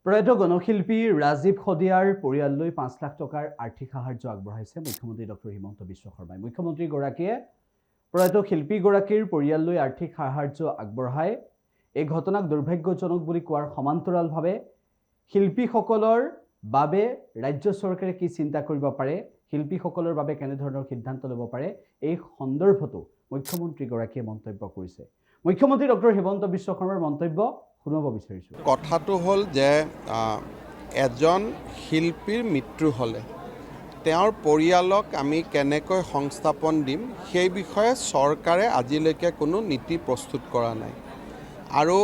প্ৰয়াত গণশিল্পী ৰাজীৱ শদিয়াৰ পৰিয়াললৈ ৫ লাখ টকাৰ আৰ্থিক সাহায্য আগবঢ়াইছে মুখ্যমন্ত্ৰী ডক্টৰ হিমন্ত বিশ্ব শৰ্মাই। মুখ্যমন্ত্ৰীগৰাকীয়ে প্ৰয়াত শিল্পীগৰাকীৰ পৰিয়াললৈ আৰ্থিক সাহায্য আগবঢ়ায়। এই ঘটনাক দুৰ্ভাগ্যজনক বুলি কোৱাৰ সমান্তৰালভাৱে শিল্পীসকলৰ বাবে ৰাজ্য চৰকাৰে কি চিন্তা কৰিব পাৰে, শিল্পীসকলৰ বাবে কেনেধৰণৰ সিদ্ধান্ত ল'ব পাৰে, এই সন্দৰ্ভতো মুখ্যমন্ত্ৰীগৰাকীয়ে মন্তব্য কৰিছে। মুখ্যমন্ত্ৰী ডক্টৰ হিমন্ত বিশ্ব শৰ্মাৰ মন্তব্য শুনাব বিচাৰিছোঁ। কথাটো হ'ল যে এজন শিল্পীৰ মৃত্যু হ'লে তেওঁৰ পৰিয়ালক আমি কেনেকৈ সংস্থাপন দিম সেই বিষয়ে চৰকাৰে আজিলৈকে কোনো নীতি প্ৰস্তুত কৰা নাই। আৰু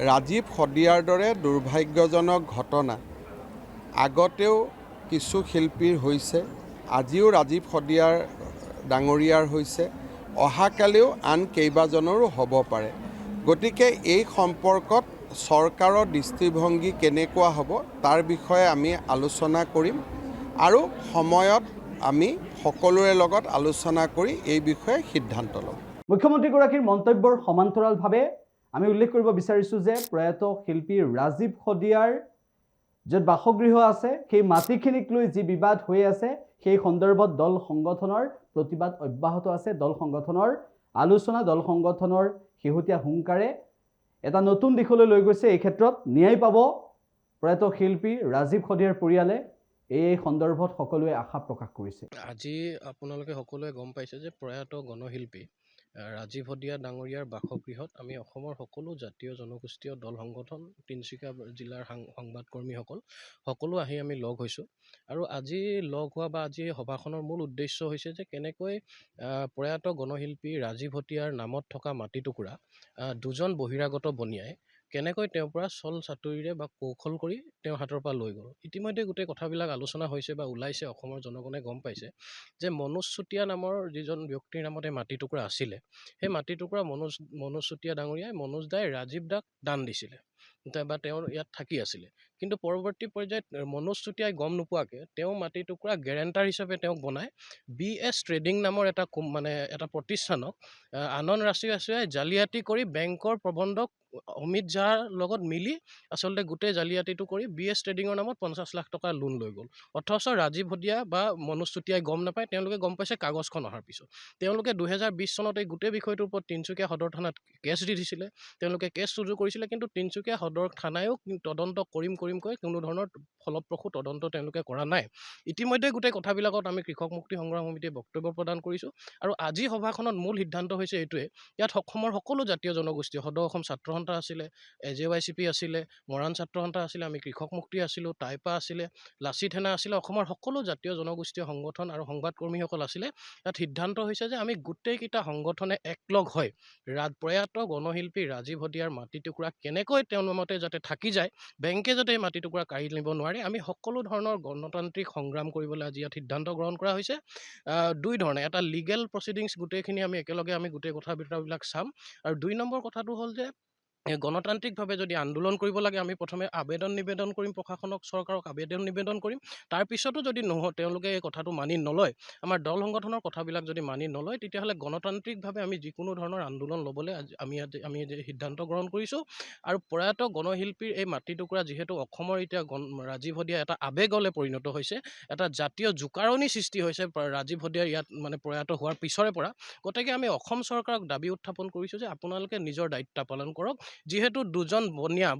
ৰাজীৱ শদিয়াৰ দৰে দুৰ্ভাগ্যজনক ঘটনা আগতেও কিছু শিল্পীৰ হৈছে, আজিও ৰাজীৱ শদিয়াৰ ডাঙৰীয়াৰ হৈছে, অহাকালিও আন কেইবাজনৰো হ'ব পাৰে। গতিকে এই সম্পৰ্কত চৰকাৰৰ দৃষ্টিভংগী কেনেকুৱা হ'ব তাৰ বিষয়ে আমি আলোচনা কৰিম আৰু সময়ত আমি সকলোৰে লগত আলোচনা কৰি এই বিষয়ে সিদ্ধান্ত ল'ম। মুখ্যমন্ত্ৰীগৰাকীৰ মন্তব্যৰ সমান্তৰালভাৱে আমি উল্লেখ কৰিব বিচাৰিছোঁ যে প্ৰয়াত শিল্পী ৰাজীৱ শদিয়াৰ য'ত বাসগৃহ আছে সেই মাটিখিনিক লৈ যি বিবাদ হৈ আছে সেই সন্দৰ্ভত দল সংগঠনৰ প্ৰতিবাদ অব্যাহত আছে। দল সংগঠনৰ আলোচনা, দল সংগঠনৰ শেহতীয়া হুংকাৰে এটা নতুন দিশলৈ লৈ গৈছে। এই ক্ষেত্ৰত ন্যায় পাব প্ৰয়াত শিল্পী ৰাজীৱ শদিয়াৰ পৰিয়ালে, এই সন্দৰ্ভত সকলোৱে আশা প্ৰকাশ কৰিছে। আজি আপোনালোকে সকলোৱে গম পাইছে যে প্ৰয়াত গণশিল্পী ৰাজীৱ শদিয়া ডাঙৰীয়াৰ বাসগৃহত আমি অসমৰ সকলো জাতীয় জনগোষ্ঠীয় দল সংগঠন, তিনিচুকীয়া জিলাৰ সংবাদকৰ্মীসকল সকলো আহি আমি লগ হৈছোঁ। আৰু আজি লগ হোৱা বা আজি সভাখনৰ মূল উদ্দেশ্য হৈছে যে কেনেকৈ প্ৰয়াত গণশিল্পী ৰাজীৱ শদিয়াৰ নামত থকা মাটিটুকুৰা দুজন বহিৰাগত বনিয়াই কেনেকৈ তেওঁৰ পৰা চল চাতুৰিৰে বা কৌশল কৰি তেওঁৰ হাতৰ পৰা লৈ গ'ল। ইতিমধ্যে গোটেই কথাবিলাক আলোচনা হৈছে বা ওলাইছে, অসমৰ জনগণে গম পাইছে যে মনোজ চুতীয়া নামৰ যিজন ব্যক্তিৰ নামতে মাটিটুকুৰা আছিলে, সেই মাটিটুকুৰা মনোজ চুতীয়া ডাঙৰীয়াই মনোজ দাই ৰাজীৱ দাক দান দিছিলে বা তেওঁৰ ইয়াত থাকি আছিলে। কিন্তু পৰৱৰ্তী পৰ্যায়ত মনোজ চুতীয়াই গম নোপোৱাকৈ তেওঁ মাটিটুকুৰা গেৰেণ্টাৰ হিচাপে তেওঁক বনাই BS ট্ৰেডিং নামৰ এটা প্ৰতিষ্ঠানক আনন্দ ৰাছিয়াই জালিয়াতি কৰি বেংকৰ প্ৰবন্ধক অমিত ঝাৰ লগত মিলি আচলতে গোটেই জালিয়াতিটো কৰি BS ট্ৰেডিঙৰ নামত 50 লাখ টকা লোন লৈ গ'ল। অথচ ৰাজীৱ শদিয়া বা মনোজ চুতীয়াই গম নাপায়, তেওঁলোকে গম পাইছে কাগজখন অহাৰ পিছত। তেওঁলোকে 2020 চনত এই গোটেই বিষয়টোৰ ওপৰত তিনিচুকীয়া সদৰ থানাত কেছ দি দিছিলে, তেওঁলোকে কেছ ৰুজু কৰিছিলে। কিন্তু তিনিচুকীয়া সদৰ থানায়ো তদন্ত কৰিমকৈ কোনো ধৰণৰ ফলপ্ৰসূ তদন্ত তেওঁলোকে কৰা নাই। ইতিমধ্যে গোটেই কথাবিলাকত আমি কৃষক মুক্তি সংগ্ৰাম সমিতিয়ে বক্তব্য প্ৰদান কৰিছোঁ। আৰু আজি সভাখনত মূল সিদ্ধান্ত হৈছে এইটোৱে, ইয়াত অসমৰ সকলো জাতীয় জনগোষ্ঠী, সদৌ অসম ছাত্ৰ সন্থা আছিলে, AJYCP আছিলে, মৰাণ ছাত্ৰ সন্থা আছিলে, আমি কৃষক মুক্তি আছিলোঁ, টাইপা আছিলে, লাচিত সেনা আছিলে, অসমৰ সকলো জাতীয় জনগোষ্ঠীয় সংগঠন আৰু সংবাদকৰ্মীসকল আছিলে। ইয়াত সিদ্ধান্ত হৈছে যে আমি গোটেইকেইটা সংগঠনে একলগ হৈ প্ৰয়াত গণশিল্পী ৰাজীৱ শদিয়াৰ মাটিটুকুৰা কেনেকৈ তেওঁৰ নামতে যাতে থাকি যায়, বেংকে যাতে এই মাটিটুকুৰা কাঢ়ি নিব নোৱাৰে, আমি সকলো ধৰণৰ গণতান্ত্ৰিক সংগ্ৰাম কৰিবলৈ আজি ইয়াত সিদ্ধান্ত গ্ৰহণ কৰা হৈছে। দুই ধৰণে, এটা লিগেল প্ৰচিডিংছ গোটেইখিনি আমি একেলগে গোটেই কথাবিলাক চাম। আৰু 2 নম্বৰ কথাটো হ'ল যে গণতান্ত্ৰিকভাৱে যদি আন্দোলন কৰিব লাগে, আমি প্ৰথমে নিবেদন কৰিম প্ৰশাসনক, চৰকাৰক নিবেদন কৰিম। তাৰপিছতো যদি তেওঁলোকে এই কথাটো মানি নলয়, আমাৰ দল সংগঠনৰ কথাবিলাক যদি মানি নলয়, তেতিয়াহ'লে গণতান্ত্ৰিকভাৱে আমি যিকোনো ধৰণৰ আন্দোলন ল'বলৈ আমি সিদ্ধান্ত গ্ৰহণ কৰিছোঁ। আৰু প্ৰয়াত গণশিল্পীৰ এই মাটিটুকুৰা যিহেতু অসমৰ এতিয়া ৰাজীৱ শদিয়া এটা আৱেগলৈ পৰিণত হৈছে, এটা জাতীয় জোকাৰণি সৃষ্টি হৈছে ৰাজীৱ শদিয়াৰ ইয়াত প্ৰয়াত হোৱাৰ পিছৰে পৰা। গতিকে আমি অসম চৰকাৰক দাবী উত্থাপন কৰিছোঁ যে আপোনালোকে নিজৰ দায়িত্ব পালন কৰক। যিহেতু দুজন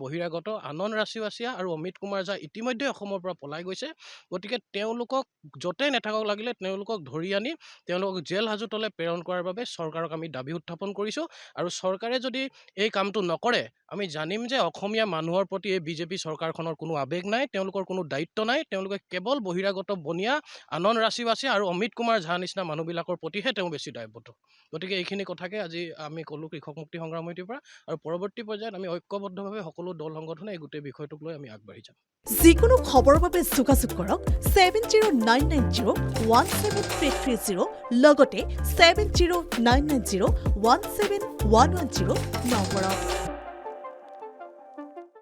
বহিৰাগত আনন্দ ৰাছিয়া আৰু অমিত কুমাৰ ঝা ইতিমধ্যে অসমৰ পৰা পলাই গৈছে, গতিকে তেওঁলোকক য'তেই নাথাকক লাগিলে তেওঁলোকক ধৰি আনি তেওঁলোকক জেল হাজতলৈ প্ৰেৰণ কৰাৰ বাবে চৰকাৰক আমি দাবী উত্থাপন কৰিছোঁ। আৰু চৰকাৰে যদি এই কামটো নকৰে, আমি জানিম যে অসমীয়া মানুহৰ প্ৰতি এই বিজেপি চৰকাৰখনৰ কোনো আৱেগ নাই, তেওঁলোকৰ কোনো দায়িত্ব নাই, তেওঁলোকে কেৱল বহিৰাগত বনিয়া আনন্দ ৰাছিয়া আৰু অমিত কুমাৰ ঝা নিচিনা মানুহবিলাকৰ প্ৰতিহে তেওঁ বেছি দায়বদ্ধ। গতিকে এইখিনি কথাকে আজি আমি ক'লোঁ কৃষক মুক্তি সংগ্ৰাম সমিতিৰ পৰা। আৰু পৰৱৰ্তী পৰ্যায়ত আমি ঐক্যবদ্ধভাৱে সকলো দল সংগঠনে এই গোটেই বিষয়টোক লৈ আমি আগবাঢ়ি যাম। যিকোনো খবৰৰ বাবে যোগাযোগ কৰক 7099017330 লগতে 7099017110 নম্বৰত।